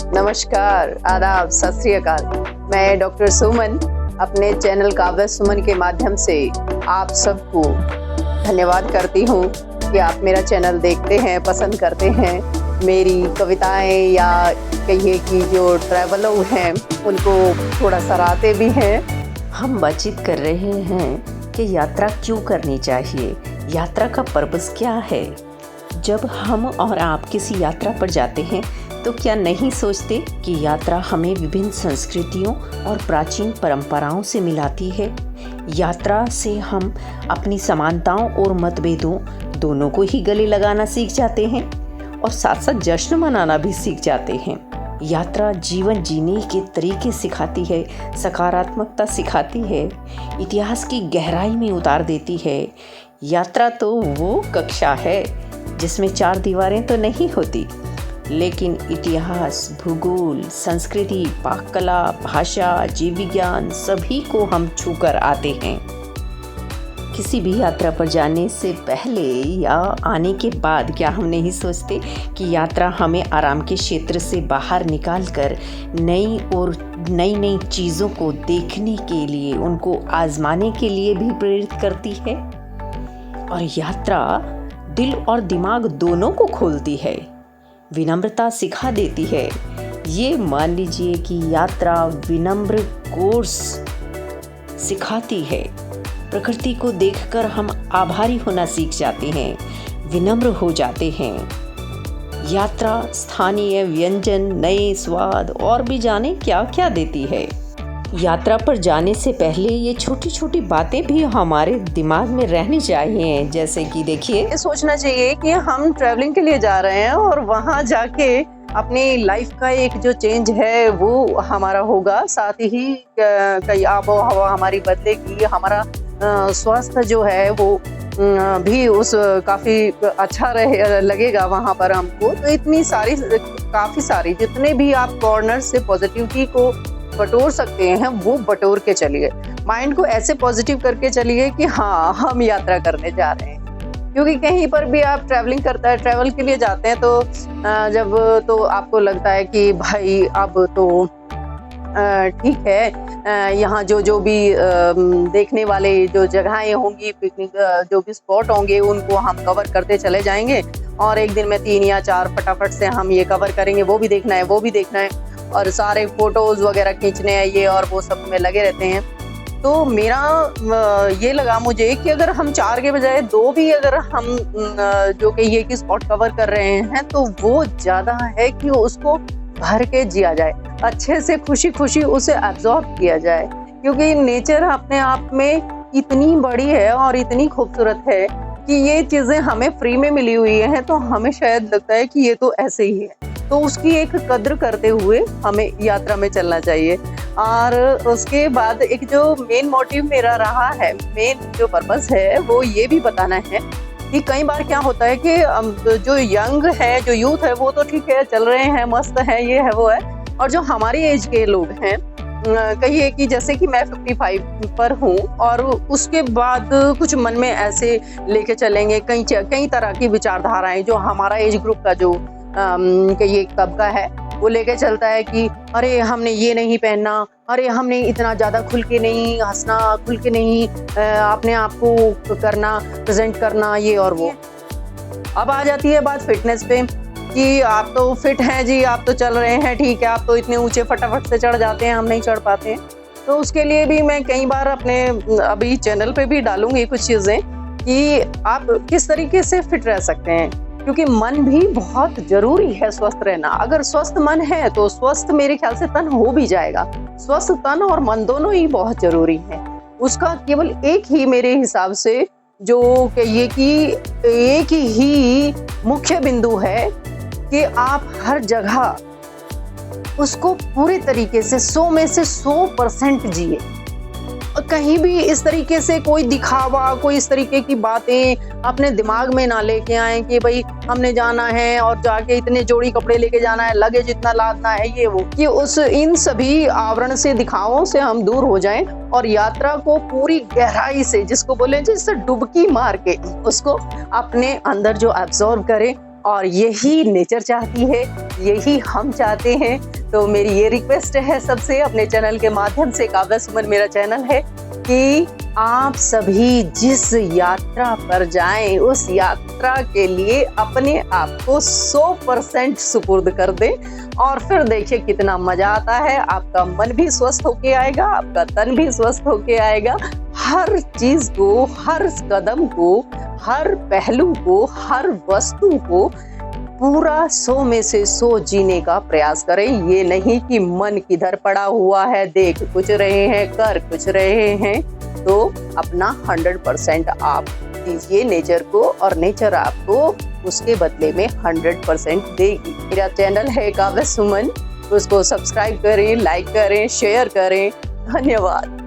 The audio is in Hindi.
नमस्कार, आदाब, सत श्री अकाल। मैं डॉक्टर सुमन अपने चैनल काव्य सुमन के माध्यम से आप सबको धन्यवाद करती हूँ कि आप मेरा चैनल देखते हैं, पसंद करते हैं। मेरी कविताएं या कहिए कि जो ट्रैवलर हैं उनको थोड़ा सराहते भी हैं। हम बातचीत कर रहे हैं कि यात्रा क्यों करनी चाहिए, यात्रा का पर्पस क्या है। जब हम और आप किसी यात्रा पर जाते हैं तो क्या नहीं सोचते कि यात्रा हमें विभिन्न संस्कृतियों और प्राचीन परंपराओं से मिलाती है। यात्रा से हम अपनी समानताओं और मतभेदों दोनों को ही गले लगाना सीख जाते हैं और साथ साथ जश्न मनाना भी सीख जाते हैं। यात्रा जीवन जीने के तरीके सिखाती है, सकारात्मकता सिखाती है, इतिहास की गहराई में उतार देती है। यात्रा तो वो कक्षा है जिसमें चार दीवारें तो नहीं होती, लेकिन इतिहास, भूगोल, संस्कृति, पाक कला, भाषा, जीव विज्ञान सभी को हम छूकर आते हैं। किसी भी यात्रा पर जाने से पहले या आने के बाद क्या हम नहीं सोचते कि यात्रा हमें आराम के क्षेत्र से बाहर निकालकर नई चीज़ों को देखने के लिए, उनको आजमाने के लिए भी प्रेरित करती है। और यात्रा दिल और दिमाग दोनों को खोलती है, विनम्रता सिखा देती है। ये मान लीजिए कि यात्रा विनम्र कोर्स सिखाती है। प्रकृति को देखकर हम आभारी होना सीख जाते हैं, विनम्र हो जाते हैं। यात्रा स्थानीय व्यंजन, नए स्वाद और भी जाने क्या क्या देती है। यात्रा पर जाने से पहले ये छोटी छोटी बातें भी हमारे दिमाग में रहनी चाहिए। जैसे कि देखिए, ये सोचना चाहिए कि हम ट्रैवलिंग के लिए जा रहे हैं और वहाँ जाके अपनी लाइफ का एक जो चेंज है वो हमारा होगा। साथ ही कई आबो हवा हमारी बदलेगी, हमारा स्वास्थ्य जो है वो भी उस काफ़ी अच्छा लगेगा वहाँ पर हमको। तो इतनी सारी काफ़ी सारी जितने भी आप कॉर्नर से पॉजिटिविटी को बटोर सकते हैं वो बटोर के चलिए। माइंड को ऐसे पॉजिटिव करके चलिए कि हाँ, हम यात्रा करने जा रहे हैं। क्योंकि कहीं पर भी आप ट्रैवल के लिए जाते हैं तो जब तो आपको लगता है कि भाई अब तो ठीक है, यहाँ जो भी देखने वाले जो जगहें होंगी, पिकनिक जो भी स्पॉट होंगे उनको हम कवर करते चले जाएंगे और एक दिन में 3 या 4 फटाफट से हम ये कवर करेंगे, वो भी देखना है, वो भी देखना है और सारे फोटोज वगैरह खींचने हैं ये और वो सब में लगे रहते हैं। तो मेरा ये लगा मुझे कि अगर हम 4 के बजाय 2 भी अगर हम जो कि ये कि स्पॉट कवर कर रहे हैं तो वो ज़्यादा है कि उसको भर के जिया जाए, अच्छे से खुशी खुशी उसे एब्जॉर्ब किया जाए। क्योंकि नेचर अपने आप में इतनी बड़ी है और इतनी खूबसूरत है कि ये चीज़ें हमें फ्री में मिली हुई हैं तो हमें शायद लगता है कि ये तो ऐसे ही है। तो उसकी एक कद्र करते हुए हमें यात्रा में चलना चाहिए। और उसके बाद एक जो मेन मोटिव मेरा रहा है, मेन जो पर्पस है वो ये भी बताना है कि कई बार क्या होता है कि जो यंग है, जो यूथ है वो तो ठीक है, चल रहे हैं, मस्त है, ये है वो है। और जो हमारी एज के लोग हैं, कहिए कि जैसे कि मैं 55 पर हूँ और उसके बाद कुछ मन में ऐसे लेके चलेंगे कई तरह की विचारधाराएं जो हमारा एज ग्रुप का जो ये तबका है वो लेके चलता है कि अरे हमने ये नहीं पहनना, अरे हमने इतना ज़्यादा खुल के नहीं हंसना, खुल के नहीं अपने आप को करना, प्रेजेंट करना, ये और वो। अब आ जाती है बात फिटनेस पे कि आप तो फिट हैं जी, आप तो चल रहे हैं, ठीक है, आप तो इतने ऊंचे फटाफट से चढ़ जाते हैं, हम नहीं चढ़ पाते हैं। तो उसके लिए भी मैं कई बार अपने अभी चैनल पे भी डालूंगी कुछ चीज़ें कि आप किस तरीके से फिट रह सकते हैं। क्योंकि मन भी बहुत जरूरी है स्वस्थ रहना। अगर स्वस्थ मन है तो स्वस्थ मेरे ख्याल से तन हो भी जाएगा। स्वस्थ तन और मन दोनों ही बहुत जरूरी है। उसका केवल एक ही मेरे हिसाब से जो कहिए कि एक ही मुख्य बिंदु है कि आप हर जगह उसको पूरे तरीके से 100 में से 100% जिए। कहीं भी इस तरीके से कोई दिखावा, कोई इस तरीके की बातें अपने दिमाग में ना लेके आए कि भाई हमने जाना है और जाके इतने जोड़ी कपड़े लेके जाना है, लगेज इतना लादना है, ये वो, कि इन सभी आवरण से, दिखावों से हम दूर हो जाएं और यात्रा को पूरी गहराई से, जिसको बोले जिससे डुबकी मार के उसको अपने अंदर जो एब्जॉर्ब करें और यही नेचर चाहती है, यही हम चाहते हैं। तो मेरी ये रिक्वेस्ट है सबसे, अपने चैनल के माध्यम से, काव्या सुमन मेरा चैनल है, कि आप सभी जिस यात्रा पर जाएं उस यात्रा के लिए अपने आप को 100% सुपुर्द कर दें और फिर देखिए कितना मजा आता है। आपका मन भी स्वस्थ होके आएगा, आपका तन भी स्वस्थ होके आएगा। हर चीज को, हर कदम को, हर पहलू को, हर वस्तु को पूरा 100 में से 100 जीने का प्रयास करें। ये नहीं कि मन किधर पड़ा हुआ है, देख कुछ रहे हैं, कर कुछ रहे हैं, तो अपना 100% आप दीजिए नेचर को और नेचर आपको उसके बदले में 100% देगी। मेरा चैनल है काव्या सुमन, उसको सब्सक्राइब करें, लाइक करें, शेयर करें। धन्यवाद।